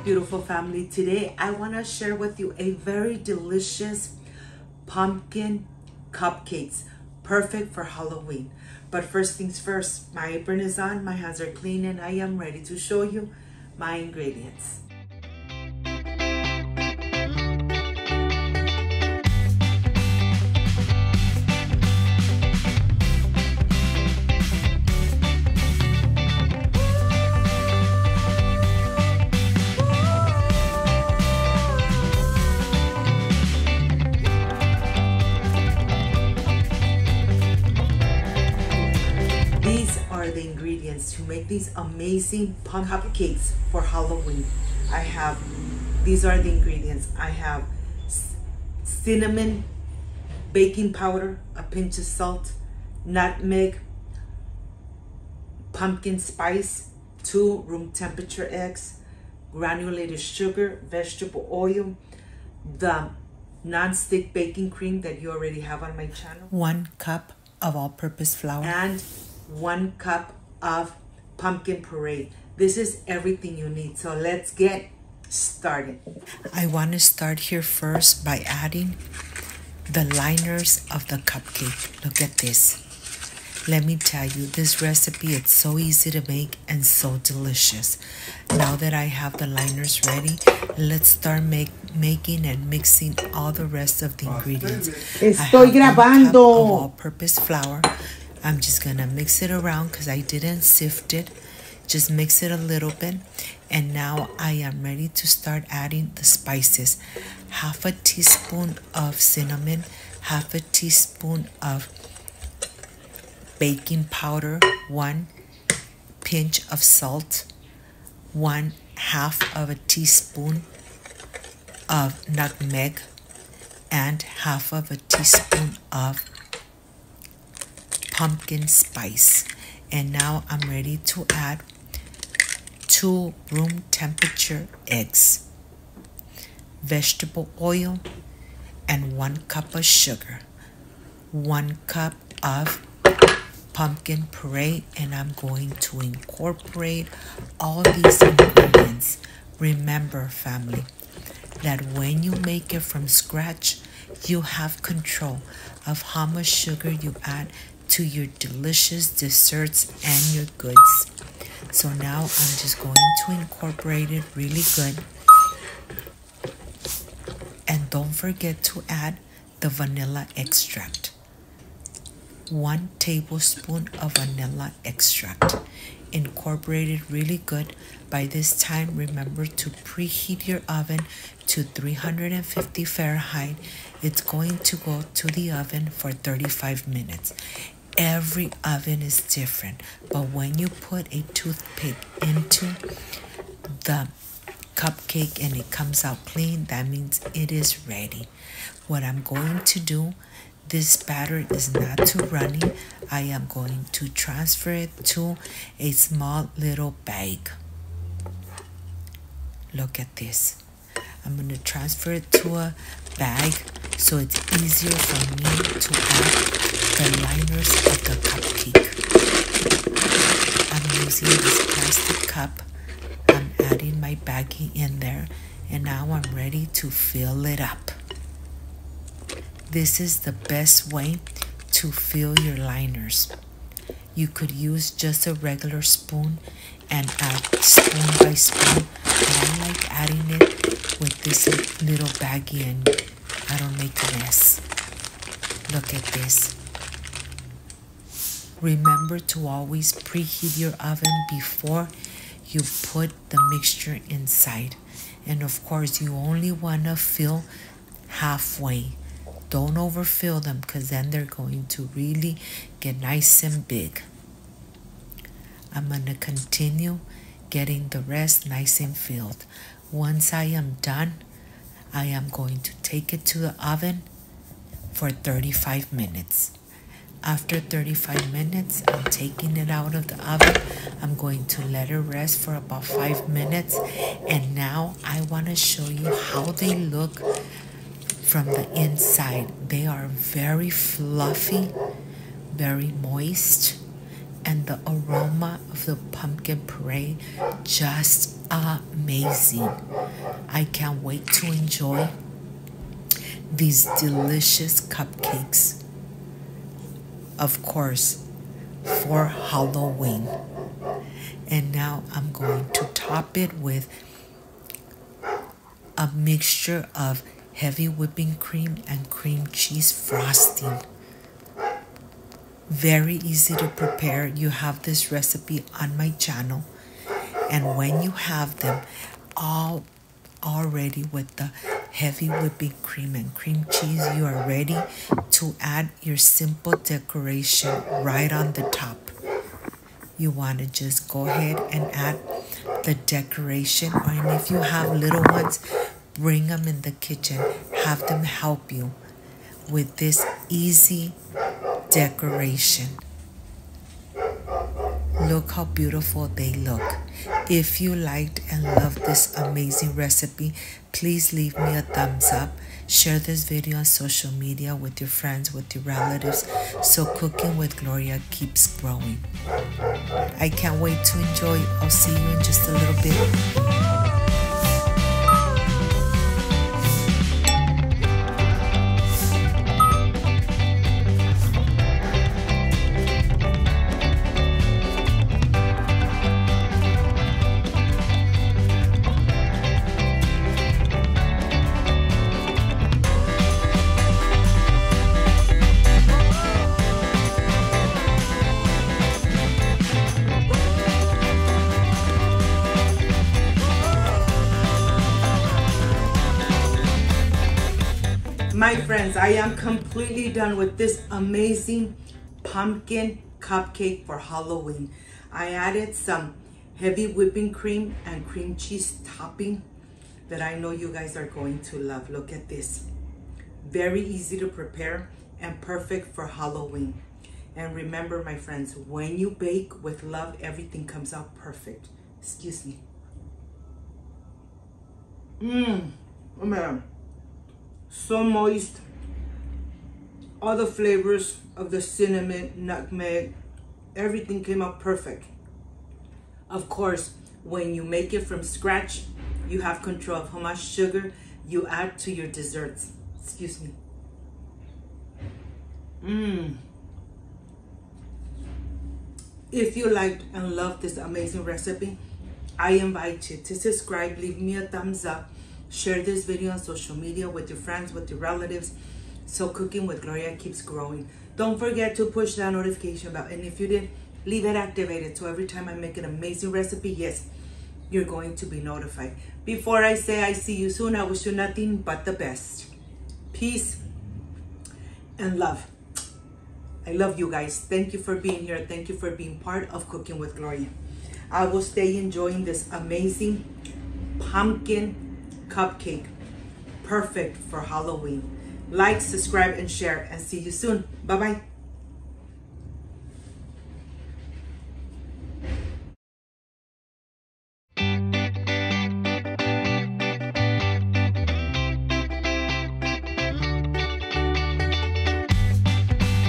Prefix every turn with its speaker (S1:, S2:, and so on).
S1: beautiful family. Today I want to share with you a very delicious pumpkin cupcakes, perfect for Halloween. But first things first, my apron is on, my hands are clean, and I am ready to show you my ingredients. These are the ingredients to make these amazing pumpkin cupcakes for Halloween. These are the ingredients. I have cinnamon, baking powder, a pinch of salt, nutmeg, pumpkin spice, 2 room temperature eggs, granulated sugar, vegetable oil, the non-stick baking cream that you already have on my channel, 1 cup of all-purpose flour, and 1 cup of pumpkin puree. This is everything you need. So let's get started. I want to start here first by adding the liners of the cupcake. Look at this. Let me tell you, this recipe, it's so easy to make and so delicious. Now that I have the liners ready, let's start making and mixing all the rest of the ingredients.
S2: Estoy grabando.
S1: All-purpose flour. I'm just gonna mix it around because I didn't sift it. Just mix it a little bit. And now I am ready to start adding the spices. 1/2 teaspoon of cinnamon, 1/2 teaspoon of baking powder, 1 pinch of salt, 1/2 teaspoon of nutmeg, and 1/2 teaspoon of pumpkin spice. And now I'm ready to add 2 room temperature eggs, vegetable oil, and 1 cup of sugar, 1 cup of pumpkin puree, and I'm going to incorporate all these ingredients. Remember, family, that when you make it from scratch, you have control of how much sugar you add to your delicious desserts and your goods. So now I'm just going to incorporate it really good. And don't forget to add the vanilla extract. 1 tablespoon of vanilla extract. Incorporate it really good. By this time, remember to preheat your oven to 350 Fahrenheit. It's going to go to the oven for 35 minutes. Every oven is different, but when you put a toothpick into the cupcake and it comes out clean, that means it is ready. What I'm going to do, this batter is not too runny. I am going to transfer it to a small little bag. Look at this. I'm going to transfer it to a bag so it's easier for me to add the liners of the cupcake. I'm using this plastic cup. I'm adding my baggie in there, and now I'm ready to fill it up. This is the best way to fill your liners. You could use just a regular spoon and add spoon by spoon, but I like adding it with this little baggie and I don't make a mess. Look at this. Remember to always preheat your oven before you put the mixture inside. And of course, you only want to fill halfway. Don't overfill them because then they're going to really get nice and big. I'm going to continue getting the rest nice and filled. Once I am done, I am going to take it to the oven for 35 minutes. After 35 minutes, I'm taking it out of the oven. I'm going to let it rest for about 5 minutes. And now I want to show you how they look from the inside. They are very fluffy, very moist, and the aroma of the pumpkin puree, just amazing. I can't wait to enjoy these delicious cupcakes, of course, for Halloween. And now I'm going to top it with a mixture of heavy whipping cream and cream cheese frosting. Very easy to prepare. You have this recipe on my channel, and when you have them all already with the heavy whipping cream and cream cheese, you are ready to add your simple decoration right on the top. You want to just go ahead and add the decoration, and if you have little ones, bring them in the kitchen. Have them help you with this easy decoration. Look how beautiful they look. If you liked and loved this amazing recipe, please leave me a thumbs up. Share this video on social media with your friends, with your relatives, so Cooking with Gloria keeps growing. I can't wait to enjoy. I'll see you in just a little bit.
S2: My friends, I am completely done with this amazing pumpkin cupcake for Halloween. I added some heavy whipping cream and cream cheese topping that I know you guys are going to love. Look at this. Very easy to prepare and perfect for Halloween. And remember, my friends, when you bake with love, everything comes out perfect. Excuse me. Oh man. So moist. All the flavors of the cinnamon, nutmeg, everything came out perfect. Of course, when you make it from scratch, you have control of how much sugar you add to your desserts. Excuse me. If you liked and loved this amazing recipe, I invite you to subscribe, leave me a thumbs up, share this video on social media with your friends, with your relatives, so Cooking with Gloria keeps growing. Don't forget to push that notification bell, and if you did, leave it activated so every time I make an amazing recipe, yes, you're going to be notified. Before I say I see you soon, I wish you nothing but the best. Peace and love. I love you guys. Thank you for being here. Thank you for being part of Cooking with Gloria. I will stay enjoying this amazing pumpkin cupcake, perfect for Halloween. Like, subscribe, and share, and see you soon. Bye-bye.